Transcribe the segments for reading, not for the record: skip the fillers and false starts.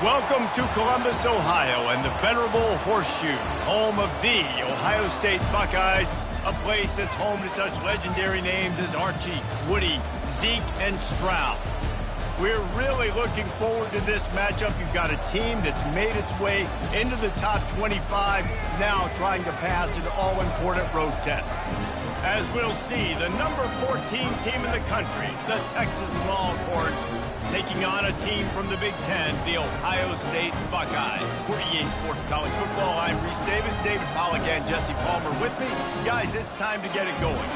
Welcome to Columbus, Ohio, and the venerable Horseshoe, home of the Ohio State Buckeyes, a place that's home to such legendary names as Archie, Woody, Zeke, and Stroud. We're really looking forward to this matchup. You've got a team that's made its way into the top 25, now trying to pass an all-important road test. As we'll see, the number 14 team in the country, the Texas Longhorns, taking on a team from the Big Ten, the Ohio State Buckeyes. For EA Sports College Football, I'm Reese Davis, David Pollack, and Jesse Palmer with me. Guys, it's time to get it going.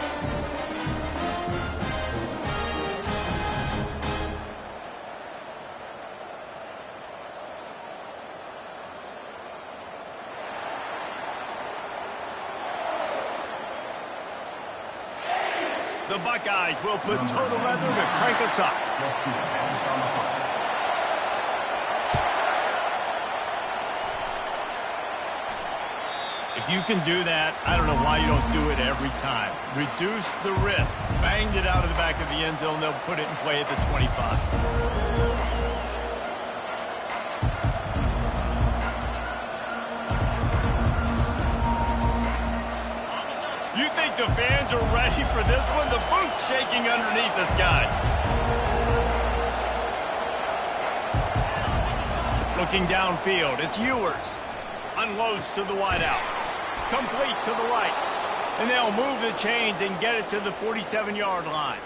The Buckeyes will put total leather to crank us up. If you can do that, I don't know why you don't do it every time. Reduce the risk. Banged it out of the back of the end zone. They'll put it in play at the 25. You think the fans are ready for this one? The booth's shaking underneath us, guys. Looking downfield, it's Ewers. Unloads to the wideout. Complete to the right. And they'll move the chains and get it to the 47-yard line.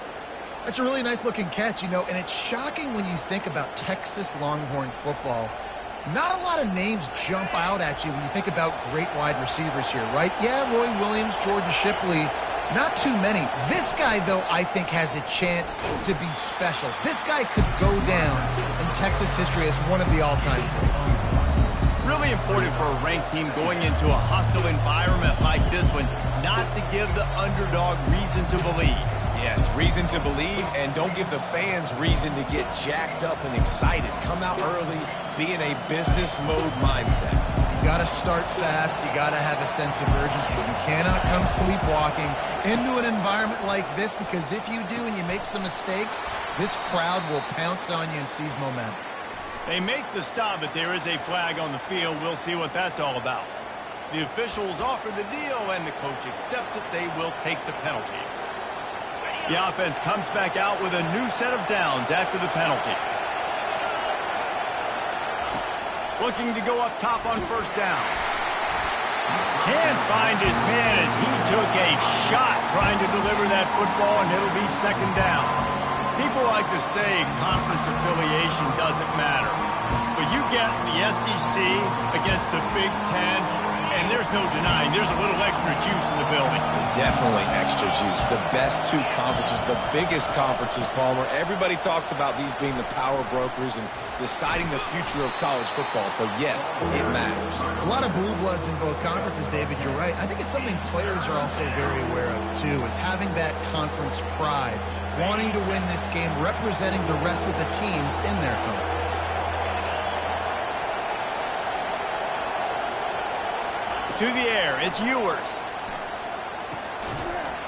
That's a really nice-looking catch, you know, and it's shocking when you think about Texas Longhorn football. Not a lot of names jump out at you when you think about great wide receivers here, right? Yeah, Roy Williams, Jordan Shipley, not too many. This guy, though, I think has a chance to be special. This guy could go down in Texas history as one of the all-time greats. Really important for a ranked team going into a hostile environment like this one, not to give the underdog reason to believe. Yes, reason to believe, and don't give the fans reason to get jacked up and excited. Come out early, be in a business mode mindset. You got to start fast. You got to have a sense of urgency. You cannot come sleepwalking into an environment like this, because if you do and you make some mistakes, this crowd will pounce on you and seize momentum. They make the stop, but there is a flag on the field. We'll see what that's all about. The officials offer the deal, and the coach accepts it. They will take the penalty. The offense comes back out with a new set of downs after the penalty. Looking to go up top on first down. Can't find his man as he took a shot trying to deliver that football, and it'll be second down. People like to say conference affiliation doesn't matter. But you get the SEC against the Big Ten, and there's no denying there's a little extra juice in the building. Definitely extra juice. The best two conferences, the biggest conferences, Palmer. Everybody talks about these being the power brokers and deciding the future of college football. So, yes, it matters. A lot of blue bloods in both conferences, David. You're right. I think it's something players are also very aware of, too, is having that conference pride, wanting to win this game, representing the rest of the teams in their conference. To the air, it's Ewers.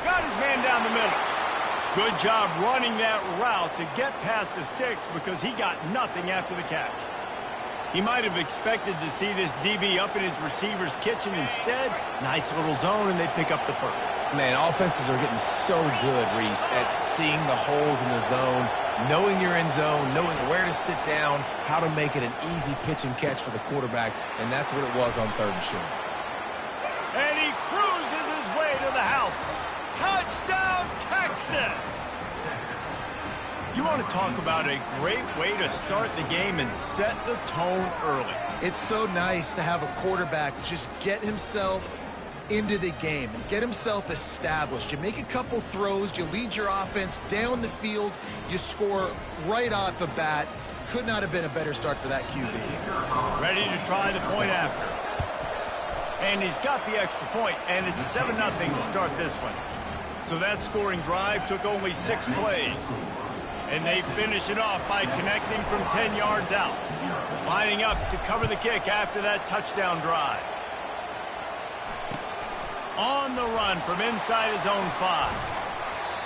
Got his man down the middle. Good job running that route to get past the sticks, because he got nothing after the catch. He might have expected to see this DB up in his receiver's kitchen. Instead, nice little zone, and they pick up the first. Man, offenses are getting so good, Reese, at seeing the holes in the zone, knowing you're in zone, knowing where to sit down, how to make it an easy pitch and catch for the quarterback, and that's what it was on third and short. And he cruises his way to the house. Touchdown, Texas! You want to talk about a great way to start the game and set the tone early. It's so nice to have a quarterback just get himself into the game and get himself established. You make a couple throws, you lead your offense down the field, you score right off the bat. Could not have been a better start for that QB. Ready to try the point after. And he's got the extra point, and it's 7-0 to start this one. So that scoring drive took only 6 plays. And they finish it off by connecting from 10 yards out. Lining up to cover the kick after that touchdown drive. On the run from inside his own 5.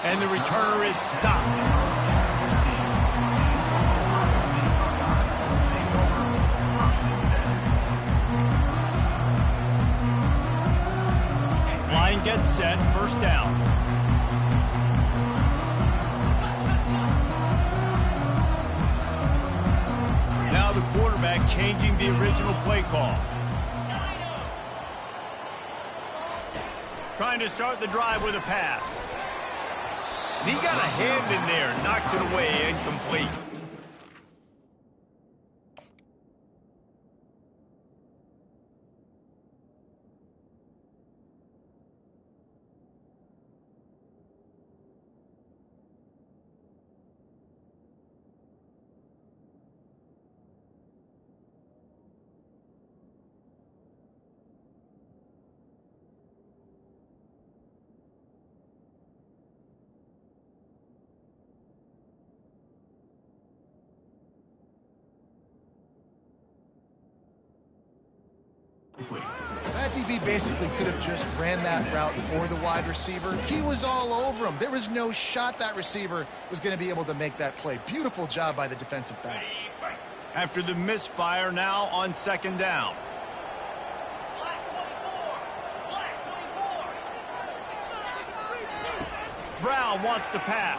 And the returner is stopped. gets set, first down. Now the quarterback changing the original play call. Trying to start the drive with a pass. And he got a hand in there, knocks it away, incomplete. That DB basically could have just ran that route for the wide receiver. He was all over him. There was no shot that receiver was going to be able to make that play. Beautiful job by the defensive back. After the misfire, now on second down. Brown wants to pass.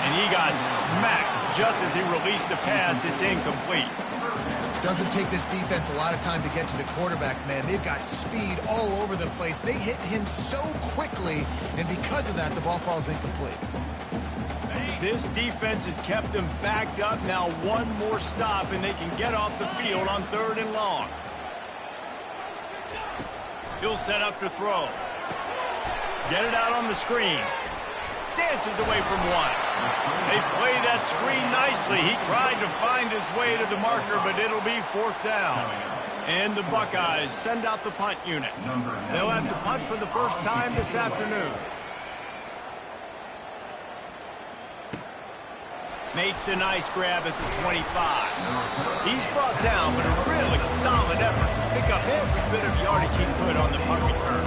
And he got smacked just as he released the pass. It's incomplete. Doesn't take this defense a lot of time to get to the quarterback, man. They've got speed all over the place. They hit him so quickly, and because of that, the ball falls incomplete. This defense has kept them backed up. Now one more stop, and they can get off the field on 3rd and long. He'll set up to throw. Get it out on the screen. Dances away from one. They play that screen nicely. He tried to find his way to the marker, but it'll be 4th down. And the Buckeyes send out the punt unit. They'll have to punt for the first time this afternoon. Makes a nice grab at the 25. He's brought down, but a really solid effort to pick up every bit of yardage he could on the punt return.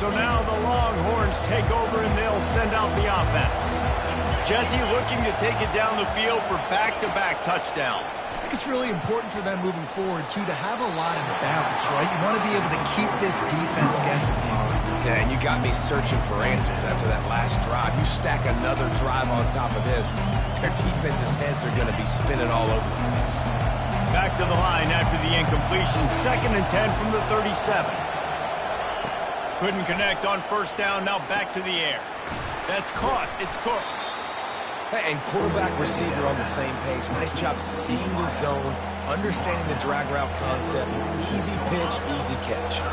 So now the Longhorns take over and they'll send out the offense. Jesse looking to take it down the field for back-to-back touchdowns. I think it's really important for them moving forward, too, to have a lot of bounce, right? You want to be able to keep this defense guessing, Molly. Yeah, and you got me searching for answers after that last drive. You stack another drive on top of this, their defense's heads are going to be spinning all over the place. Back to the line after the incompletion. 2nd and 10 from the 37. Couldn't connect on first down, now back to the air. That's caught, it's Cook. And quarterback receiver on the same page. Nice job seeing the zone, understanding the drag route concept. Easy pitch, easy catch.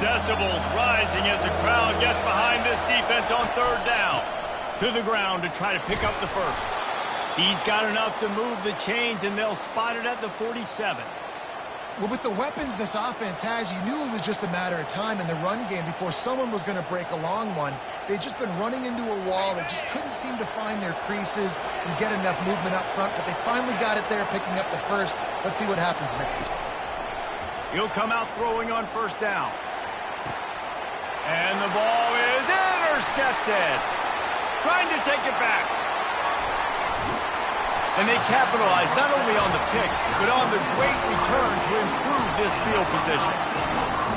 Decibels rising as the crowd gets behind this defense on 3rd down. To the ground to try to pick up the first. He's got enough to move the chains, and they'll spot it at the 47. Well, with the weapons this offense has, you knew it was just a matter of time in the run game before someone was going to break a long one. They'd just been running into a wall. They just couldn't seem to find their creases and get enough movement up front, but they finally got it there, picking up the first. Let's see what happens next. He'll come out throwing on first down. And the ball is intercepted. Trying to take it back. And they capitalize not only on the pick, but on the great return to improve this field position.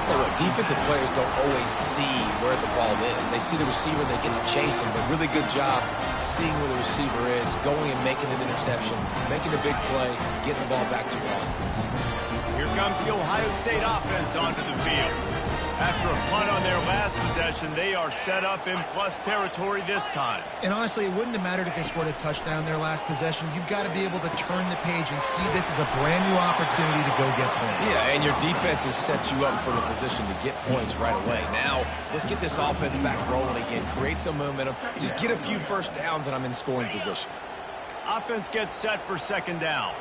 Well, look, defensive players don't always see where the ball is. They see the receiver, they get to chase him, but really good job seeing where the receiver is, going and making an interception, making a big play, getting the ball back to your offense. Here comes the Ohio State offense onto the field. After a punt on their last possession, they are set up in plus territory this time. And honestly, it wouldn't have mattered if they scored a touchdown their last possession. You've got to be able to turn the page and see this as a brand new opportunity to go get points. Yeah, and your defense has set you up for the position to get points right away. Now, let's get this offense back rolling again, create some momentum, just get a few first downs, and I'm in scoring position. Offense gets set for 2nd down.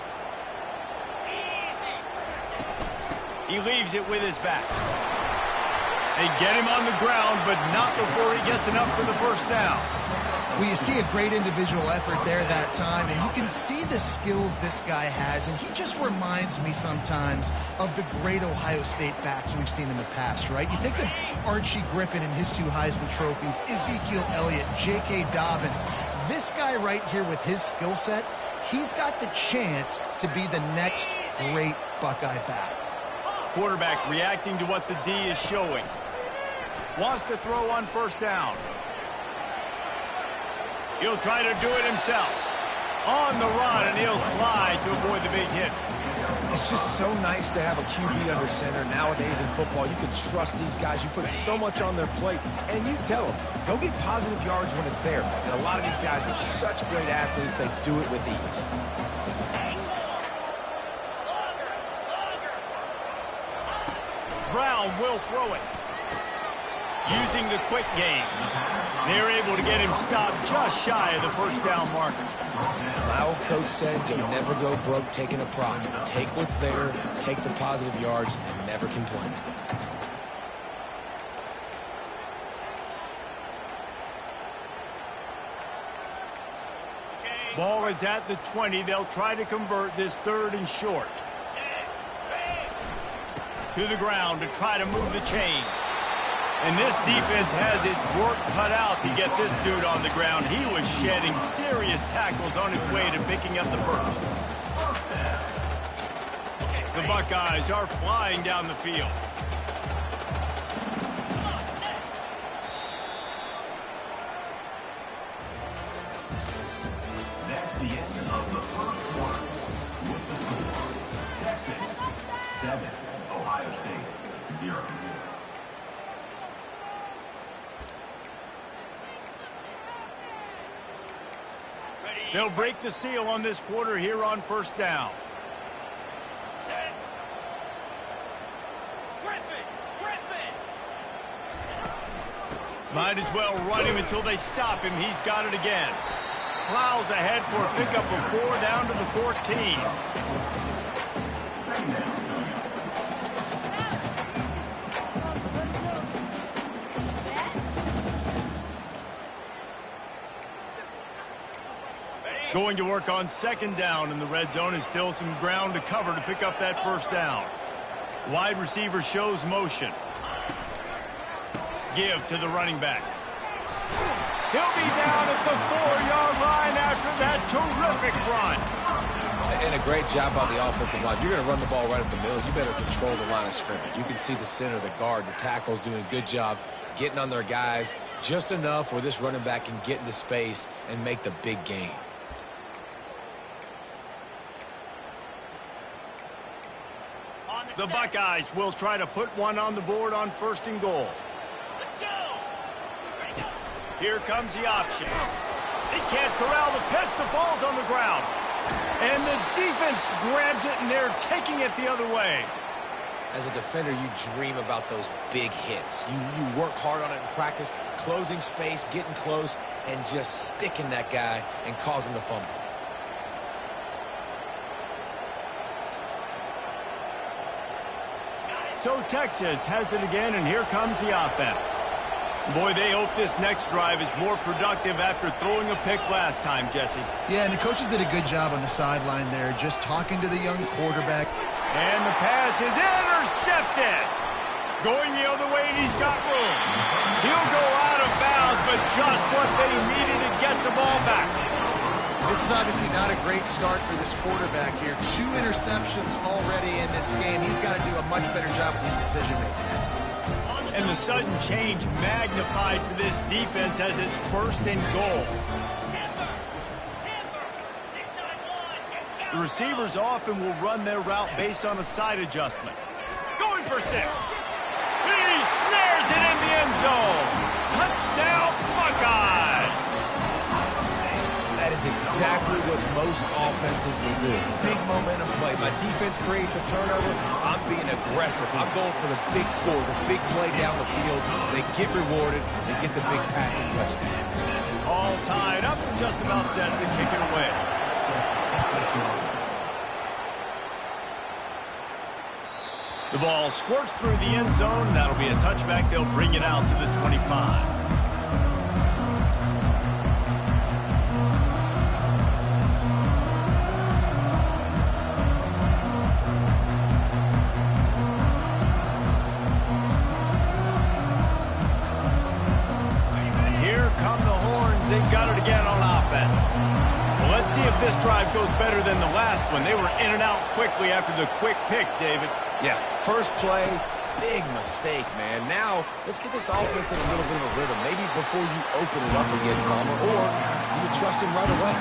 He leaves it with his back. They get him on the ground, but not before he gets enough for the first down. Well, you see a great individual effort there that time, and you can see the skills this guy has, and he just reminds me sometimes of the great Ohio State backs we've seen in the past, right? You think of Archie Griffin and his 2 Heisman trophies, Ezekiel Elliott, J.K. Dobbins. This guy right here with his skill set, he's got the chance to be the next great Buckeye back. Quarterback reacting to what the D is showing. Wants to throw on first down. He'll try to do it himself. On the run, and he'll slide to avoid the big hit. It's just so nice to have a QB under center. Nowadays in football, you can trust these guys. You put so much on their plate, and you tell them, go get positive yards when it's there. And a lot of these guys are such great athletes, they do it with ease. Brown will throw it. Using the quick game. They're able to get him stopped just shy of the first down marker. My old coach said you'll never go broke taking a profit. Take what's there, take the positive yards, and never complain. Ball is at the 20. They'll try to convert this 3rd and short. To the ground to try to move the chains. And this defense has its work cut out to get this dude on the ground. He was shedding serious tackles on his way to picking up the first. The Buckeyes are flying down the field. That's the end of the first quarter. With the score, Texas 7, Ohio State 0. They'll break the seal on this quarter here on first down. Might as well run him until they stop him. He's got it again. Plows ahead for a pickup of 4 down to the 14. Second down. Going to work on second down in the red zone, and still some ground to cover to pick up that first down. Wide receiver shows motion. Give to the running back. He'll be down at the 4-yard line after that terrific run. And a great job by the offensive line. If you're going to run the ball right up the middle, you better control the line of scrimmage. You can see the center, the guard, the tackles doing a good job getting on their guys just enough where this running back can get into space and make the big gain. The Buckeyes will try to put one on the board on 1st and goal. Let's go. Here comes the option. They can't corral the pitch. The ball's on the ground. And the defense grabs it, and they're taking it the other way. As a defender, you dream about those big hits. You work hard on it in practice, closing space, getting close, and just sticking that guy and causing the fumble. So Texas has it again, and here comes the offense. Boy, they hope this next drive is more productive after throwing a pick last time, Jesse. Yeah, and the coaches did a good job on the sideline there, just talking to the young quarterback. And the pass is intercepted. Going the other way, and he's got room. He'll go out of bounds, but just what they needed to get the ball back. This is obviously not a great start for this quarterback here. 2 interceptions already in this game. He's got to do a much better job with his decision-making. And the sudden change magnified for this defense as it's 1st and goal. The receivers often will run their route based on a side adjustment. Going for 6. He snares it in the end zone. Touchdown, Buckeyes. That is exactly what most offenses will do. Big momentum play. My defense creates a turnover. I'm being aggressive. I'm going for the big score, the big play down the field. They get rewarded. They get the big passing touchdown. All tied up and just about set to kick it away. The ball squirts through the end zone. That'll be a touchback. They'll bring it out to the 25. see if this drive goes better than the last one. They were in and out quickly after the quick pick, David. Yeah, first play, big mistake, man. Now, let's get this offense in a little bit of a rhythm. Maybe before you open it up again, Palmer, or do you trust him right away?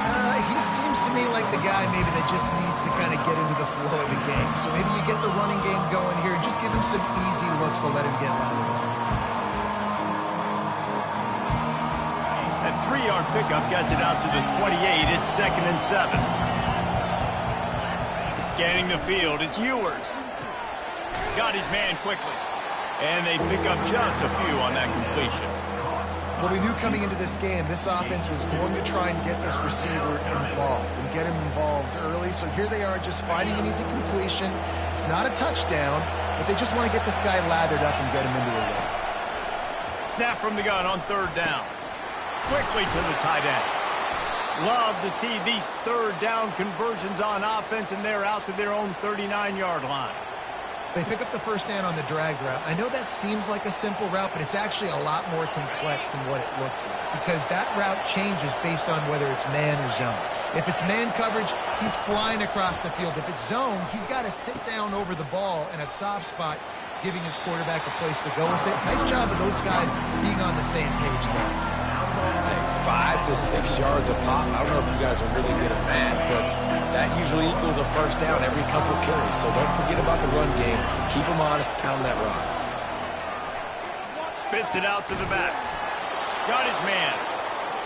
He seems to me like the guy maybe that just needs to kind of get into the flow of the game. So maybe you get the running game going here and just give him some easy looks to let him get lathered up. That 3-yard pickup gets it out to the 28. It's 2nd and 7. Scanning the field, it's Ewers. Got his man quickly. And they pick up just a few on that completion. Well, we knew coming into this game, this offense was going to try and get this receiver involved and get him involved early. So here they are just finding an easy completion. It's not a touchdown, but they just want to get this guy lathered up and get him into a run. Snap from the gun on 3rd down. Quickly to the tight end. Love to see these 3rd down conversions on offense, and they're out to their own 39-yard line. They pick up the first down on the drag route. I know that seems like a simple route, but it's actually a lot more complex than what it looks like because that route changes based on whether it's man or zone. If it's man coverage, he's flying across the field. If it's zone, he's got to sit down over the ball in a soft spot, giving his quarterback a place to go with it. Nice job of those guys being on the same page there. 5 to 6 yards a pop. I don't know if you guys are really good at math, but that usually equals a first down every couple carries. So don't forget about the run game. Keep them honest. Pound that rock. Spits it out to the back. Got his man.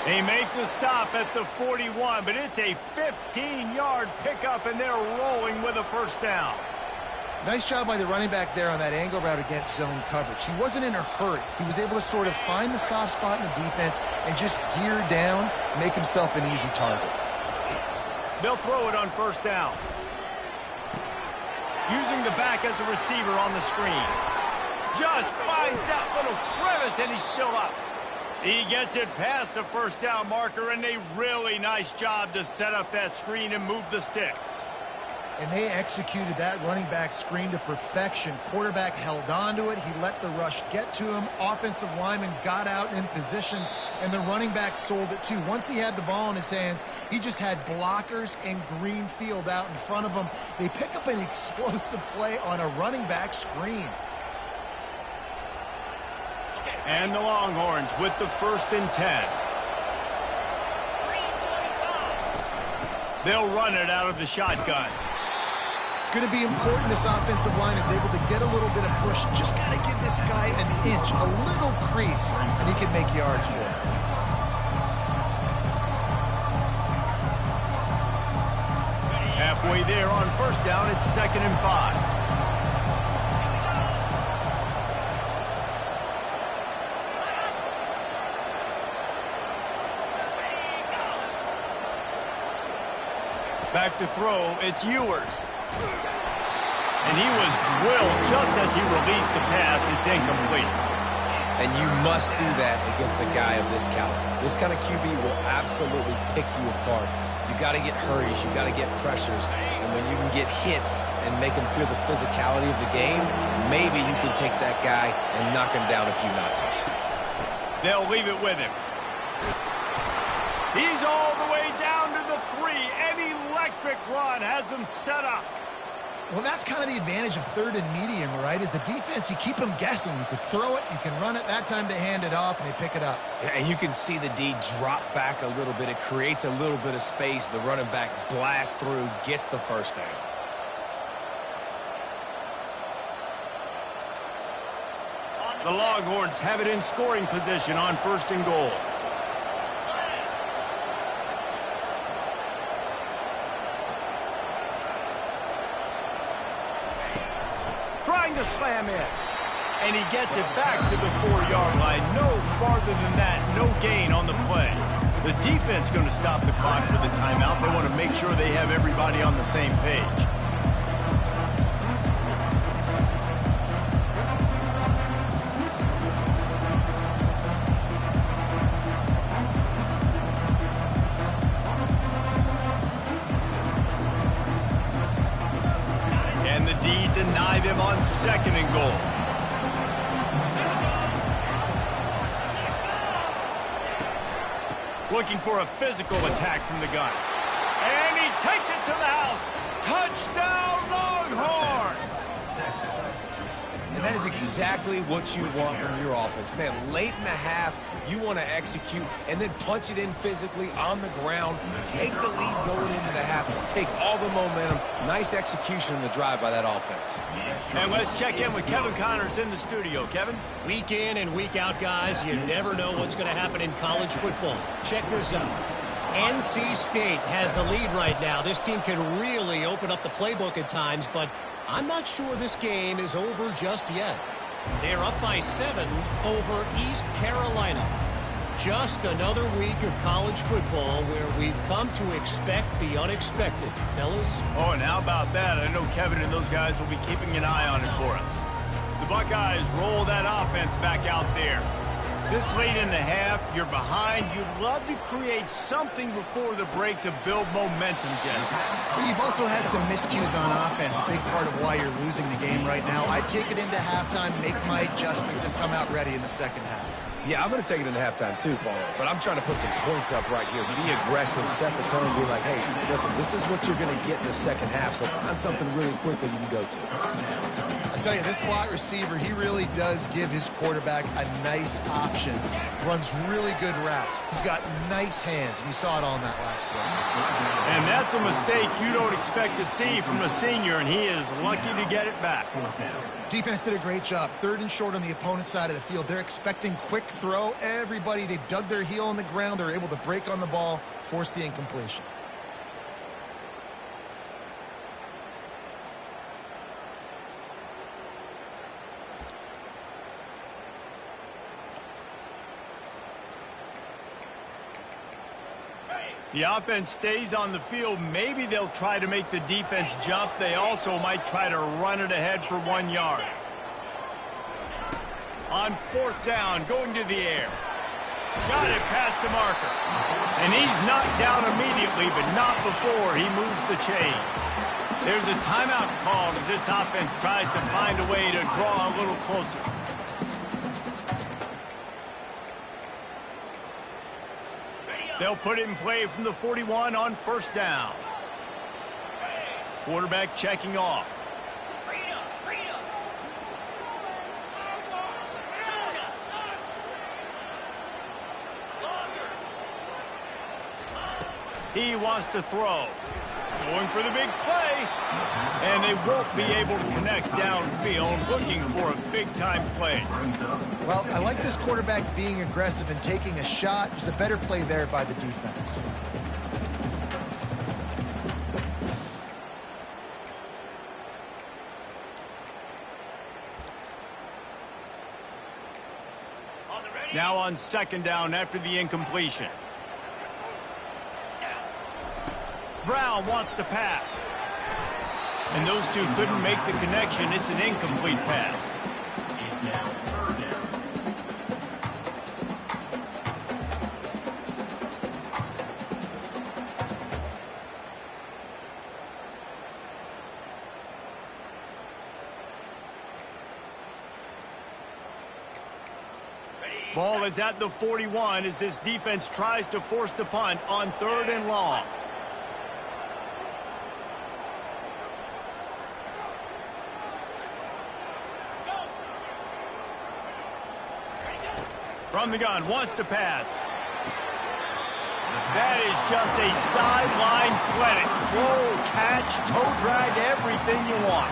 They make the stop at the 41, but it's a 15-yard pickup, and they're rolling with a first down. Nice job by the running back there on that angle route against zone coverage. He wasn't in a hurry. He was able to sort of find the soft spot in the defense and just gear down, make himself an easy target. They'll throw it on 1st down. Using the back as a receiver on the screen. Just finds that little crevice, and he's still up. He gets it past the 1st down marker, and a really nice job to set up that screen and move the sticks. And they executed that running back screen to perfection. Quarterback held on to it. He let the rush get to him. Offensive lineman got out in position, and the running back sold it too. Once he had the ball in his hands, he just had blockers and green field out in front of him. They pick up an explosive play on a running back screen. And the Longhorns with the 1st and 10. They'll run it out of the shotgun. It's going to be important this offensive line is able to get a little bit of push. Just got to give this guy an inch, a little crease, and he can make yards for it. Halfway there on 1st down, it's 2nd and 5. Back to throw, it's Ewers. And he was drilled just as he released the pass. It's incomplete. And you must do that against a guy of this caliber. This kind of QB will absolutely pick you apart. You got to get hurries. You got to get pressures. And when you can get hits and make him feel the physicality of the game, maybe you can take that guy and knock him down a few notches. They'll leave it with him. He's all the way down to the 3. An electric run has him set up. Well, that's kind of the advantage of 3rd and medium, right? Is the defense, you keep them guessing. You could throw it, you can run it. That time they hand it off and they pick it up. Yeah, and you can see the D drop back a little bit. It creates a little bit of space. The running back blasts through, gets the first down. The Longhorns have it in scoring position on 1st and goal. Trying to slam in. And he gets it back to the 4-yard line. No farther than that. No gain on the play. The defense going to stop the clock with a timeout. They want to make sure they have everybody on the same page. And the D deny them on 2nd and goal. Looking for a physical attack from the gun. takes it to the house. Touchdown, Longhorn! And that is exactly what you want from your offense. Man, late in the half, you want to execute and then punch it in physically on the ground. Take the lead going into the half. Take all the momentum. Nice execution in the drive by that offense. And let's check in with Kevin Connors in the studio. Kevin? Week in and week out, guys, you never know what's going to happen in college football. Check this out. NC State has the lead right now. This team can really open up the playbook at times, but I'm not sure this game is over just yet. They're up by 7 over East Carolina. Just another week of college football where we've come to expect the unexpected. Fellas? Oh, and how about that? I know Kevin and those guys will be keeping an eye on it for us. The Buckeyes roll that offense back out there. This late in the half, you're behind. You'd love to create something before the break to build momentum, Jesse. But you've also had some miscues on offense, a big part of why you're losing the game right now. I'd take it into halftime, make my adjustments, and come out ready in the second half. Yeah, I'm going to take it into halftime too, Paul. But I'm trying to put some points up right here. Be aggressive, set the tone, be like, hey, listen, this is what you're going to get in the second half. So find something really quickly you can go to. I tell you, this slot receiver, he really does give his quarterback a nice option. Runs really good routes. He's got nice hands, and you saw it all in that last play. And that's a mistake you don't expect to see from a senior, and he is lucky to get it back. Defense did a great job. 3rd and short on the opponent's side of the field. They're expecting quick throw. Everybody, they dug their heel on the ground. They're able to break on the ball, force the incompletion. The offense stays on the field. Maybe they'll try to make the defense jump. They also might try to run it ahead for 1 yard. On 4th down, going to the air. Got it past the marker. And he's knocked down immediately, but not before he moves the chains. There's a timeout called as this offense tries to find a way to draw a little closer. They'll put it in play from the 41 on 1st down. Quarterback checking off. He wants to throw. Going for the big play. And they won't be able to connect downfield, looking for a big-time play. Well, I like this quarterback being aggressive and taking a shot. There's a better play there by the defense. Now on 2nd down after the incompletion. Brown wants to pass. And those two couldn't make the connection. It's an incomplete pass. Ball is at the 41 as this defense tries to force the punt on 3rd and long. From the gun, wants to pass. That is just a sideline clinic. Throw, catch, toe drag, everything you want.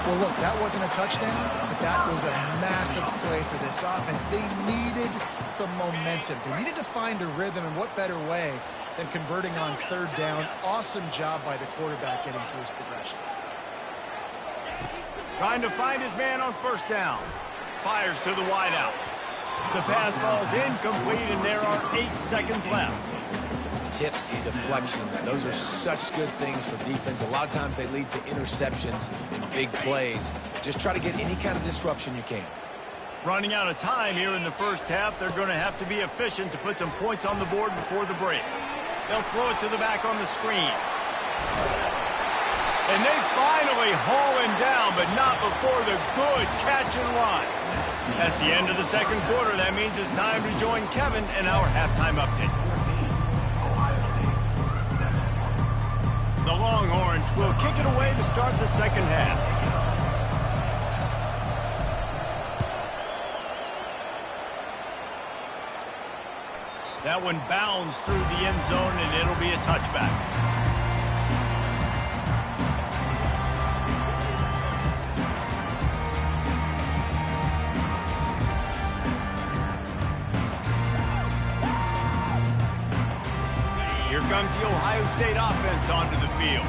Well, look, that wasn't a touchdown, but that was a massive play for this offense. They needed some momentum. They needed to find a rhythm, and what better way than converting on 3rd down. Awesome job by the quarterback getting through his progression. Trying to find his man on 1st down. Fires to the wideout. The pass falls incomplete, and there are 8 seconds left. Tips, deflections, those are such good things for defense. A lot of times they lead to interceptions and big plays. Just try to get any kind of disruption you can. Running out of time here in the 1st half. They're going to have to be efficient to put some points on the board before the break. They'll throw it to the back on the screen. And they finally haul him down, but not before the good catch and run. That's the end of the 2nd quarter. That means it's time to join Kevin in our halftime update. Longhorns will kick it away to start the second half. That one bounds through the end zone, and it'll be a touchback. Here comes the Ohio State offense onto the field.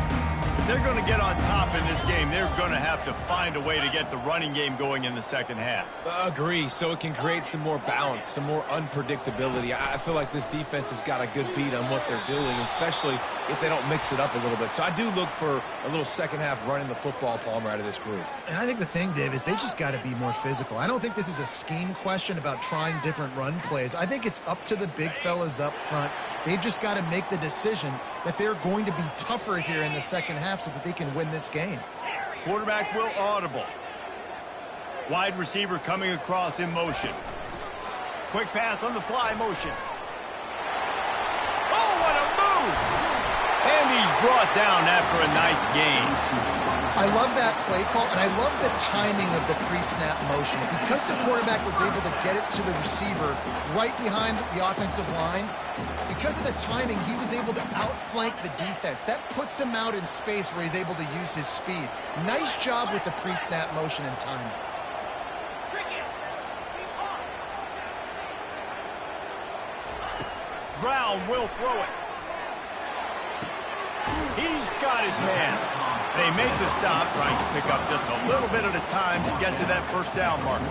If they're going to get on top in this game, they're going to have to find a way to get the running game going in the second half. Agree, so it can create some more balance, some more unpredictability. I feel like this defense has got a good beat on what they're doing, especially if they don't mix it up a little bit. So I do look for a little second half running the football, Palmer, out of this group. And I think the thing, Dave, is they just got to be more physical. I don't think this is a scheme question about trying different run plays. I think it's up to the big fellas up front. They've just got to make the decision that they're going to be tougher here in the second half so that they can win this game. Quarterback will audible. Wide receiver coming across in motion. Quick pass on the fly motion. Oh, what a move! And he's brought down after a nice gain. I love that play call, and I love the timing of the pre-snap motion. Because the quarterback was able to get it to the receiver right behind the offensive line, because of the timing, he was able to outflank the defense. That puts him out in space where he's able to use his speed. Nice job with the pre-snap motion and timing. Brown will throw it. He's got his man. They make the stop, trying to pick up just a little bit at a time to get to that first down marker.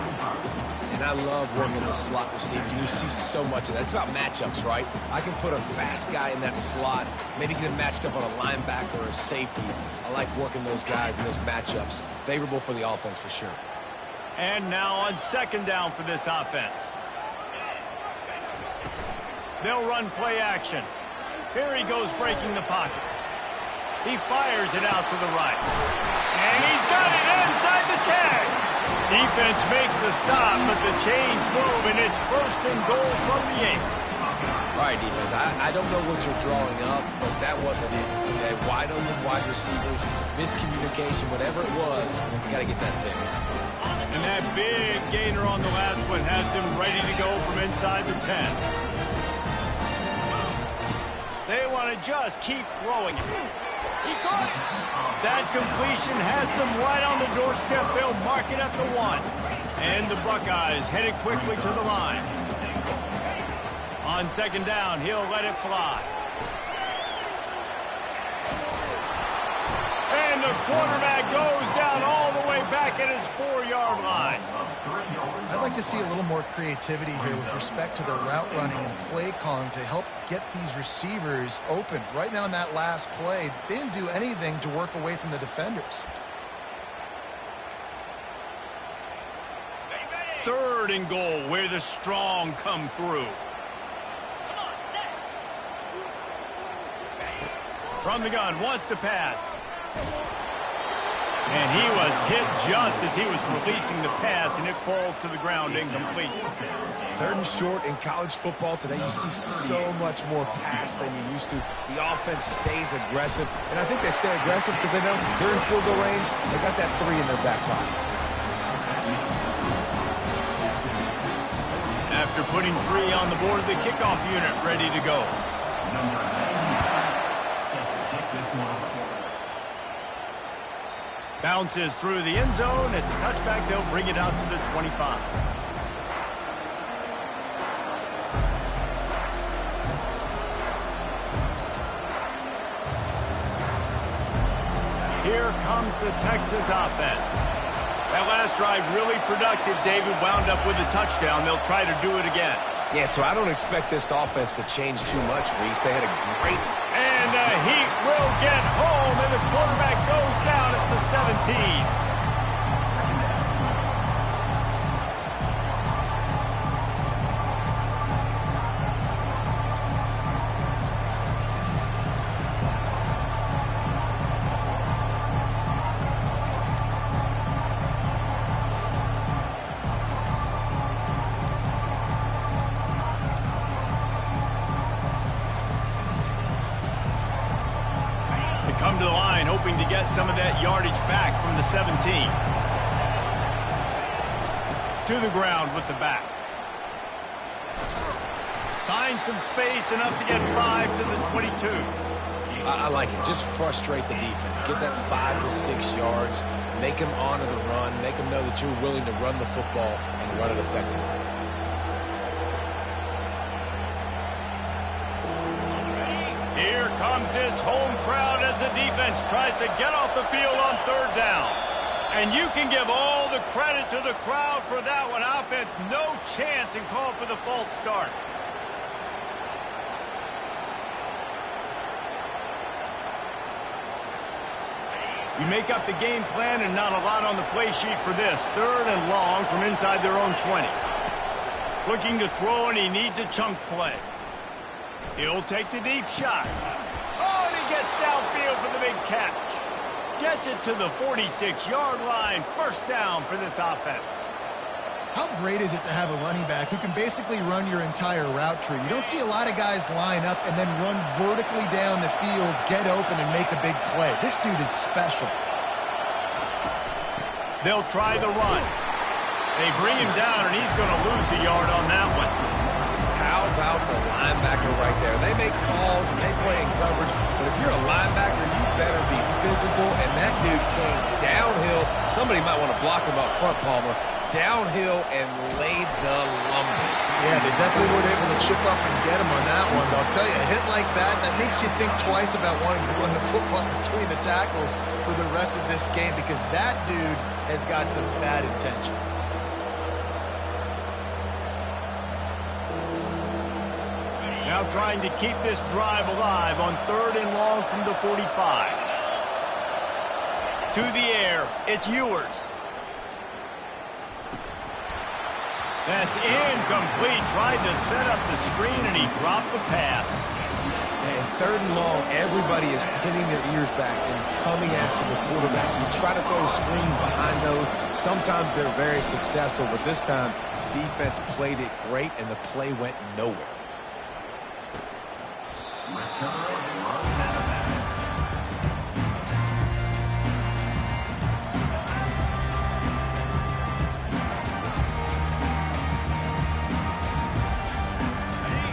And I love working the slot receivers. You see so much of that. It's about matchups, right? I can put a fast guy in that slot, maybe get him matched up on a linebacker or a safety. I like working those guys in those matchups. Favorable for the offense for sure. And now on second down for this offense. They'll run play action. Here he goes breaking the pocket. He fires it out to the right. And he's got it inside the tag. Defense makes a stop, but the chains move, and it's first and goal from the 8. All right, defense, I don't know what you're drawing up, but that wasn't it. Okay, wide open wide receivers, miscommunication, whatever it was, you got to get that fixed. And that big gainer on the last one has him ready to go from inside the 10. They want to just keep throwing it. He caught it. That completion has them right on the doorstep. They'll mark it at the 1. And the Buckeyes headed quickly to the line. On second down, he'll let it fly. And the quarterback goes down all the way back at his 4-yard line. I'd like to see a little more creativity here with respect to the route running and play calling to help get these receivers open. Right now in that last play, they didn't do anything to work away from the defenders. Third and goal, where the strong come through. From the gun, wants to pass. And he was hit just as he was releasing the pass, and it falls to the ground incomplete. Third and short in college football today, you see so much more pass than you used to. The offense stays aggressive, and I think they stay aggressive because they know they're in field goal range. They got that 3 in their back pocket. After putting 3 on the board, the kickoff unit ready to go. Number 90 set to kick this one off. Bounces through the end zone. It's a touchback. They'll bring it out to the 25. Here comes the Texas offense. That last drive really productive. David wound up with a touchdown. They'll try to do it again. Yeah, so I don't expect this offense to change too much, Reese. They had a great... And the Heat will get home, and the quarterback goes down at the 17. Come to the line. hoping to get some of that yardage back from the 17. To the ground with the back. Find some space, enough to get 5 to the 22. I like it. Just frustrate the defense. Get that 5 to 6 yards. Make them honor the run. Make them know that you're willing to run the football and run it effectively. Here comes this home crowd as the defense tries to get off the field on third down. And you can give all the credit to the crowd for that one. Offense, no chance, and call for the false start. You make up the game plan and not a lot on the play sheet for this. Third and long from inside their own 20. Looking to throw, and he needs a chunk play. He'll take the deep shot. Oh, and he gets downfield for the big catch. Gets it to the 46-yard line. First down for this offense. How great is it to have a running back who can basically run your entire route tree? You don't see a lot of guys line up and then run vertically down the field, get open, and make a big play. This dude is special. They'll try the run. They bring him down, and he's going to lose a yard on that one. How about the linebacker right there? They make calls and they play in coverage, but if you're a linebacker, you better be physical, and that dude came downhill. Somebody might want to block him up front, Palmer. Downhill and laid the lumber. Yeah, they definitely weren't able to chip up and get him on that one. But I'll tell you, a hit like that makes you think twice about wanting to run the football between the tackles for the rest of this game, because that dude has got some bad intentions. Now trying to keep this drive alive on third and long from the 45. To the air, it's Ewers. That's incomplete. Tried to set up the screen, and he dropped the pass. And third and long, everybody is pinning their ears back and coming after the quarterback. You try to throw screens behind those. Sometimes they're very successful, but this time, defense played it great, and the play went nowhere.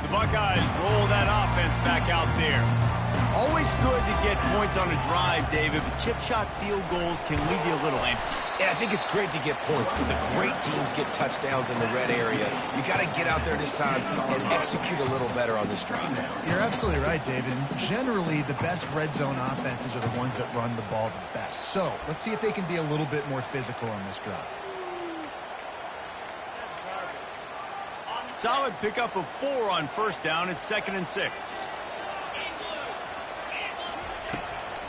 Buckeyes roll that offense back out there. Always good to get points on a drive, David, but chip shot field goals can leave you a little empty. And I think it's great to get points, but the great teams get touchdowns in the red area. You got to get out there this time and execute a little better on this drive. You're absolutely right, David. Generally, the best red zone offenses are the ones that run the ball the best. So let's see if they can be a little bit more physical on this drive. Solid pickup of 4 on first down. It's 2nd and 6.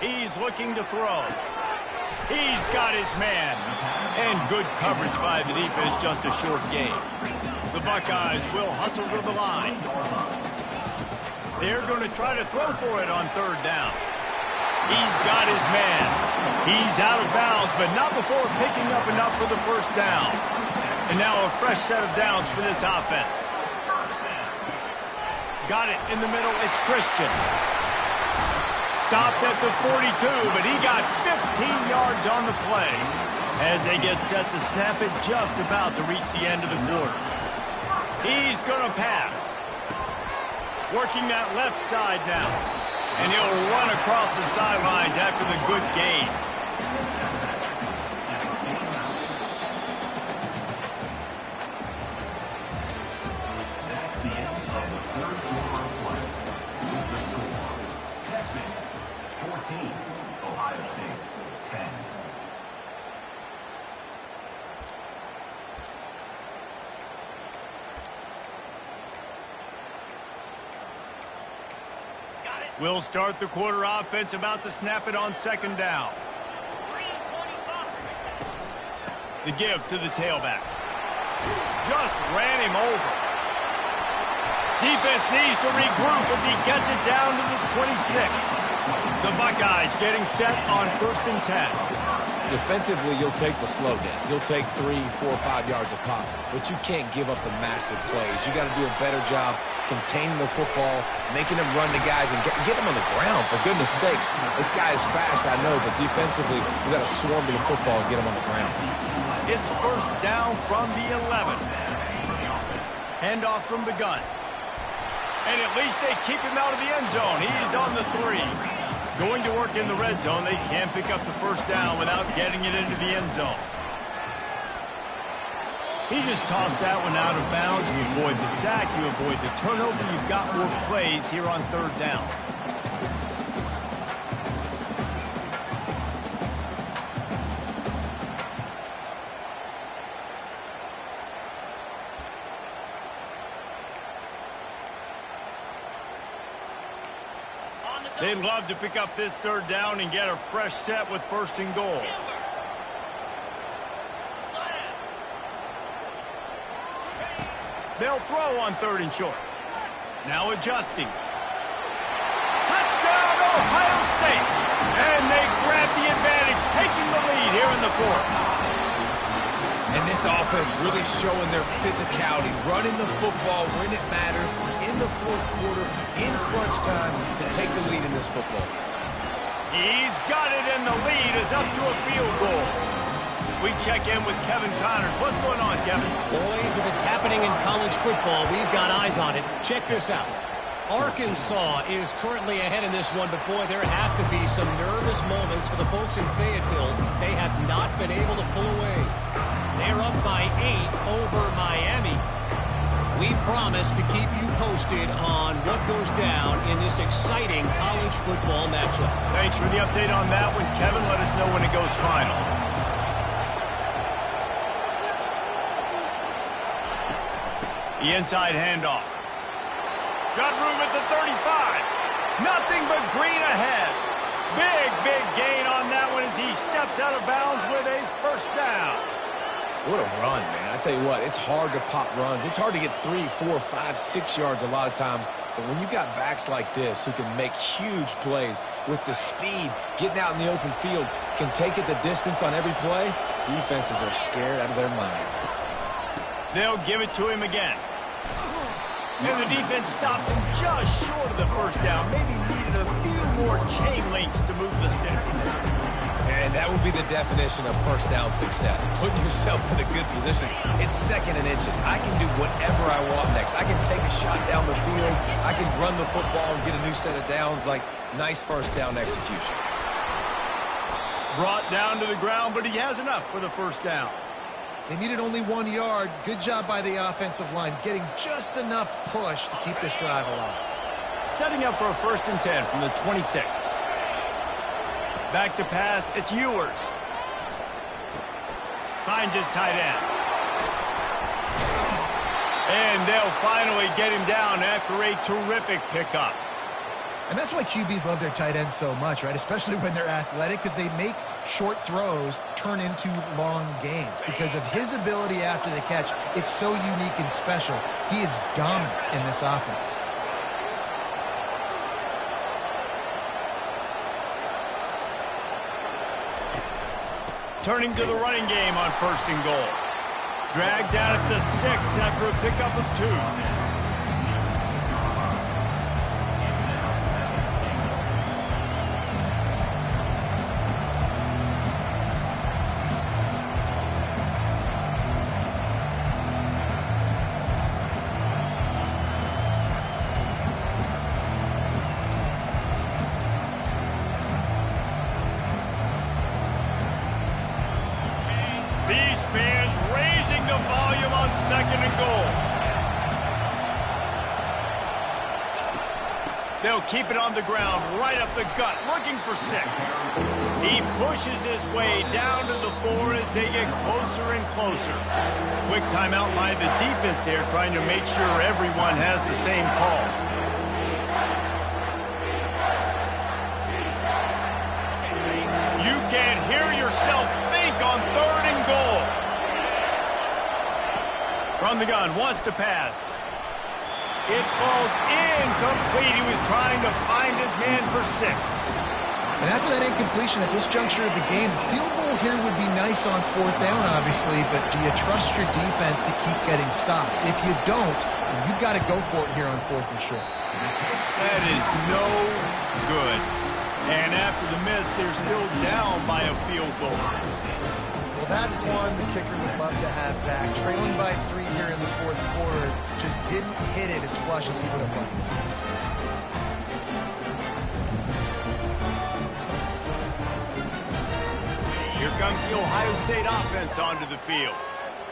He's looking to throw. He's got his man. And good coverage by the defense, just a short gain. The Buckeyes will hustle to the line. They're going to try to throw for it on third down. He's got his man. He's out of bounds, but not before picking up enough for the first down. And now a fresh set of downs for this offense. Got it in the middle. It's Christian. Stopped at the 42, but he got 15 yards on the play as they get set to snap it just about to reach the end of the quarter. He's going to pass. Working that left side now. And he'll run across the sidelines after the good gain. Ohio State 10. We'll start the quarter offense, about to snap it on second down. The give to the tailback. Just ran him over. Defense needs to regroup as he gets it down to the 26. The Buckeyes getting set on 1st and 10. Defensively, you'll take the slow down. You'll take 3, 4, 5 yards of pop, but you can't give up the massive plays. You got to do a better job containing the football, making them run to guys, and get them on the ground. For goodness sakes, this guy is fast, I know, but defensively, you got to swarm to the football and get him on the ground. It's first down from the 11. Handoff from the gun. And at least they keep him out of the end zone. He's on the 3. Going to work in the red zone. They can't pick up the first down without getting it into the end zone. He just tossed that one out of bounds. You avoid the sack. You avoid the turnover. You've got more plays here on third down. They'd love to pick up this third down and get a fresh set with first and goal. They'll throw on third and short. Now adjusting. Touchdown, Ohio State! And they grab the advantage, taking the lead here in the fourth. And this offense really showing their physicality, running the football when it matters, in the fourth quarter, in crunch time, to take the lead in this football. He's got it, and the lead is up to a field goal. We check in with Kevin Connors. What's going on, Kevin? Boys, if it's happening in college football, we've got eyes on it. Check this out. Arkansas is currently ahead in this one, but boy, there have to be some nervous moments for the folks in Fayetteville. They have not been able to pull away. They're up by 8 over Miami. We promise to keep you posted on what goes down in this exciting college football matchup. Thanks for the update on that one, Kevin. Let us know when it goes final. The inside handoff. Got room at the 35. Nothing but green ahead. Big gain on that one as he steps out of bounds with a first down. What a run, man. I tell you what, it's hard to pop runs. It's hard to get 3, 4, 5, 6 yards a lot of times. But when you got backs like this who can make huge plays with the speed, getting out in the open field, can take it the distance on every play, defenses are scared out of their mind. They'll give it to him again. And the defense stops him just short of the first down. Maybe needed a few more chain links to move the sticks. And that would be the definition of first down success. Putting yourself in a good position. It's second and inches. I can do whatever I want next. I can take a shot down the field. I can run the football and get a new set of downs. Like, nice first down execution. Brought down to the ground, but he has enough for the first down. They needed only 1 yard. Good job by the offensive line, getting just enough push to keep this drive alive. Setting up for a 1st and 10 from the 26. Back to pass, it's Ewers. Finds his tight end. And they'll finally get him down after a terrific pickup. And that's why QBs love their tight ends so much, right? Especially when they're athletic, because they make short throws turn into long gains. Because of his ability after the catch, it's so unique and special. He is dominant in this offense. Turning to the running game on 1st and goal. Dragged down at the 6 after a pickup of 2. These fans raising the volume on 2nd and goal. They'll keep it on the ground, right up the gut, looking for 6. He pushes his way down to the 4 as they get closer and closer. Quick timeout by the defense there, trying to make sure everyone has the same call. You can hear yourself think on 3rd and goal. From the gun, wants to pass. It falls incomplete. He was trying to find his man for 6. And after that incompletion at this juncture of the game, the field goal here would be nice on fourth down, obviously, but do you trust your defense to keep getting stops? If you don't, you've got to go for it here on fourth and short. That is no good. And after the miss, they're still down by a field goal. Well, that's one the kicker would love to have back. Trailing by 3 here in the fourth quarter, just didn't hit it as flush as he would have liked. Here comes the Ohio State offense onto the field.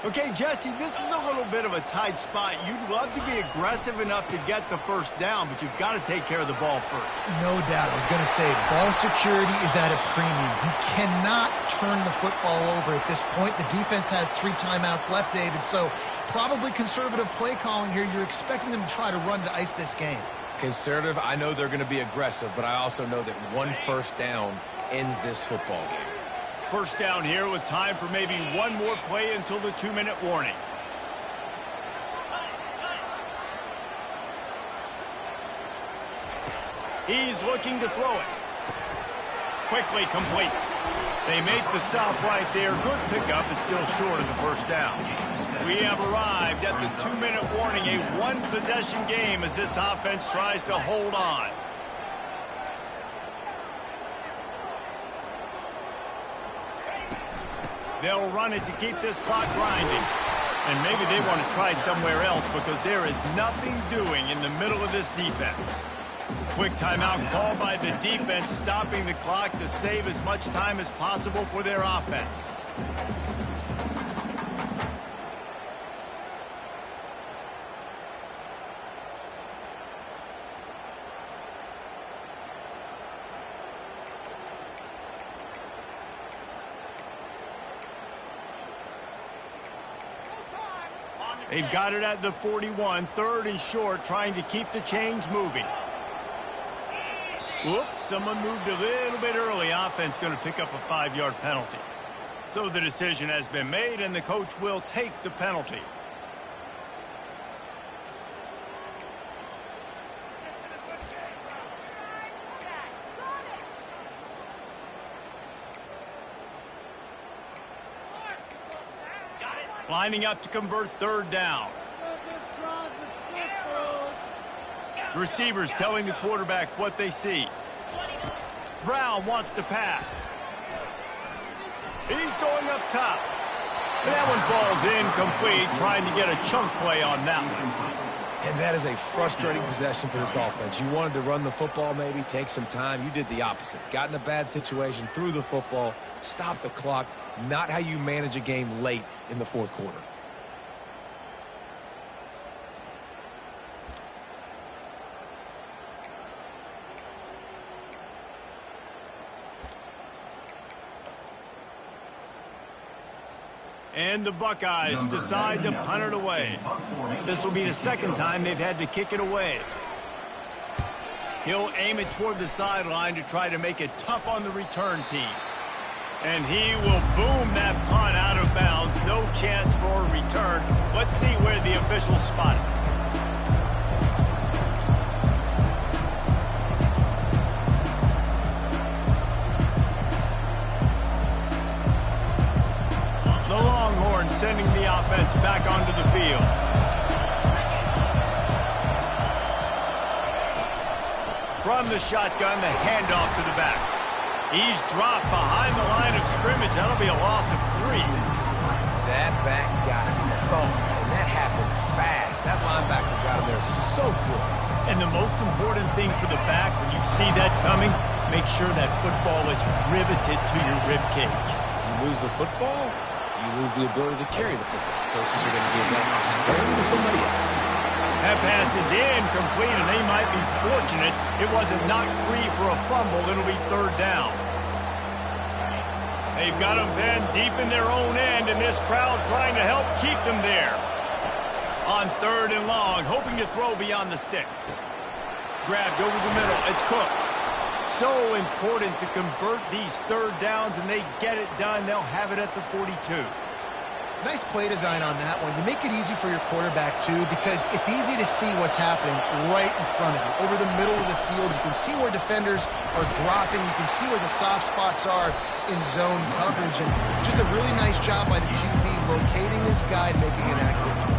Okay, Jesse, this is a little bit of a tight spot. You'd love to be aggressive enough to get the first down, but you've got to take care of the ball first. No doubt. I was going to say, ball security is at a premium. You cannot turn the football over at this point. The defense has 3 timeouts left, David, so probably conservative play calling here. You're expecting them to try to run to ice this game. Conservative, I know they're going to be aggressive, but I also know that one first down ends this football game. First down here with time for maybe one more play until the 2-minute warning. He's looking to throw it. Quickly complete. They make the stop right there. Good pickup. It's still short of the first down. We have arrived at the 2-minute warning. A one-possession game as this offense tries to hold on. They'll run it to keep this clock grinding. And maybe they want to try somewhere else because there is nothing doing in the middle of this defense. Quick timeout called by the defense, stopping the clock to save as much time as possible for their offense. They've got it at the 41, 3rd and short, trying to keep the chains moving. Whoops, someone moved a little bit early. Offense going to pick up a 5-yard penalty. So the decision has been made, and the coach will take the penalty. Lining up to convert 3rd down. Receivers telling the quarterback what they see. Brown wants to pass. He's going up top. And that one falls incomplete, trying to get a chunk play on that one. And that is a frustrating possession for this offense. You wanted to run the football, maybe take some time. You did the opposite. Got in a bad situation, threw the football, stopped the clock. Not how you manage a game late in the fourth quarter. And the Buckeyes decide to punt it away. This will be the 2nd time they've had to kick it away. He'll aim it toward the sideline to try to make it tough on the return team. And he will boom that punt out of bounds. No chance for a return. Let's see where the officials spot it. Sending the offense back onto the field. From the shotgun, the handoff to the back. He's dropped behind the line of scrimmage. That'll be a loss of 3. That back got thumped, and that happened fast. That linebacker got in there so good. And the most important thing for the back, when you see that coming, make sure that football is riveted to your rib cage. You lose the football, you lose the ability to carry the football. Coaches are going to give that squarely to somebody else. That pass is incomplete, and they might be fortunate it wasn't knocked free for a fumble. It'll be 3rd down. They've got them then deep in their own end, and this crowd trying to help keep them there. On 3rd and long, hoping to throw beyond the sticks. Grabbed over the middle. It's Cook. So important to convert these 3rd downs, and they get it done. They'll have it at the 42. Nice play design on that one. You make it easy for your quarterback, too, because it's easy to see what's happening right in front of you. Over the middle of the field, you can see where defenders are dropping. You can see where the soft spots are in zone coverage. And just a really nice job by the QB locating this guy and making an accurate throw.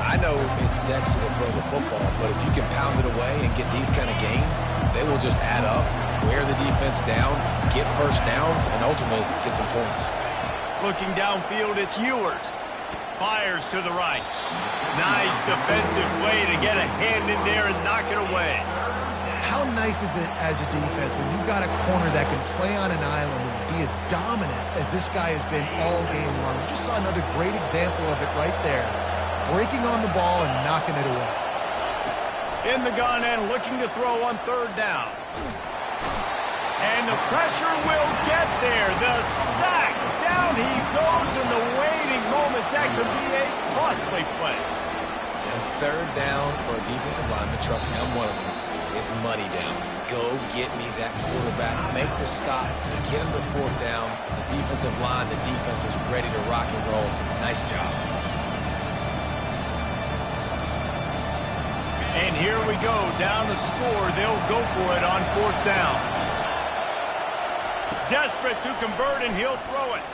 I know it's sexy to throw the football, but if you can pound it away and get these kind of gains, they will just add up, wear the defense down, get first downs, and ultimately get some points. Looking downfield, it's Ewers. Fires to the right. Nice defensive play to get a hand in there and knock it away. How nice is it as a defense when you've got a corner that can play on an island and be as dominant as this guy has been all game long? We just saw another great example of it right there. Breaking on the ball and knocking it away. In the gun and looking to throw on third down. And the pressure will get there. The sack. Down he goes in the waiting moments. That could be a costly play. And third down for a defensive lineman, trust me, I'm one of them, is money down. Go get me that quarterback. Make the stop. Get him to fourth down. The defensive line, the defense was ready to rock and roll. Nice job. And here we go. Down the score. They'll go for it on fourth down. Desperate to convert, and he'll throw it.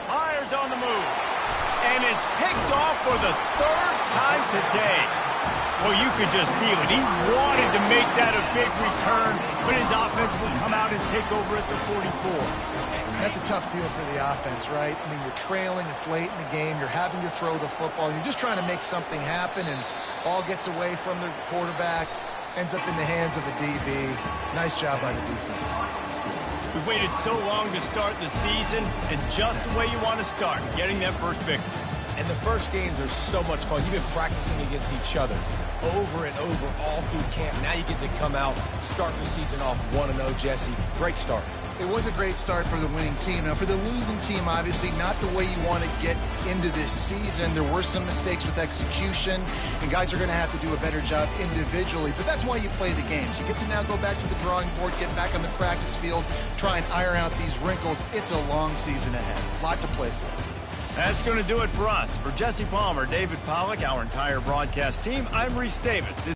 Myers on the move. And it's picked off for the third time today. Well, you could just feel it. He wanted to make that a big return, but his offense will come out and take over at the 44. That's a tough deal for the offense, right? I mean, you're trailing. It's late in the game. You're having to throw the football. You're just trying to make something happen, and ball gets away from the quarterback, ends up in the hands of a DB. Nice job by the defense. We've waited so long to start the season, and just the way you want to start, getting that first victory. And the first games are so much fun. You've been practicing against each other over and over all through camp. Now you get to come out, start the season off 1-0, Jesse. Great start. It was a great start for the winning team. Now, for the losing team, obviously not the way you want to get into this season. There were some mistakes with execution, and guys are going to have to do a better job individually. But that's why you play the games. You get to now go back to the drawing board, get back on the practice field, try and iron out these wrinkles. It's a long season ahead. A lot to play for. That's going to do it for us. For Jesse Palmer, David Pollack, our entire broadcast team, I'm Reese Davis.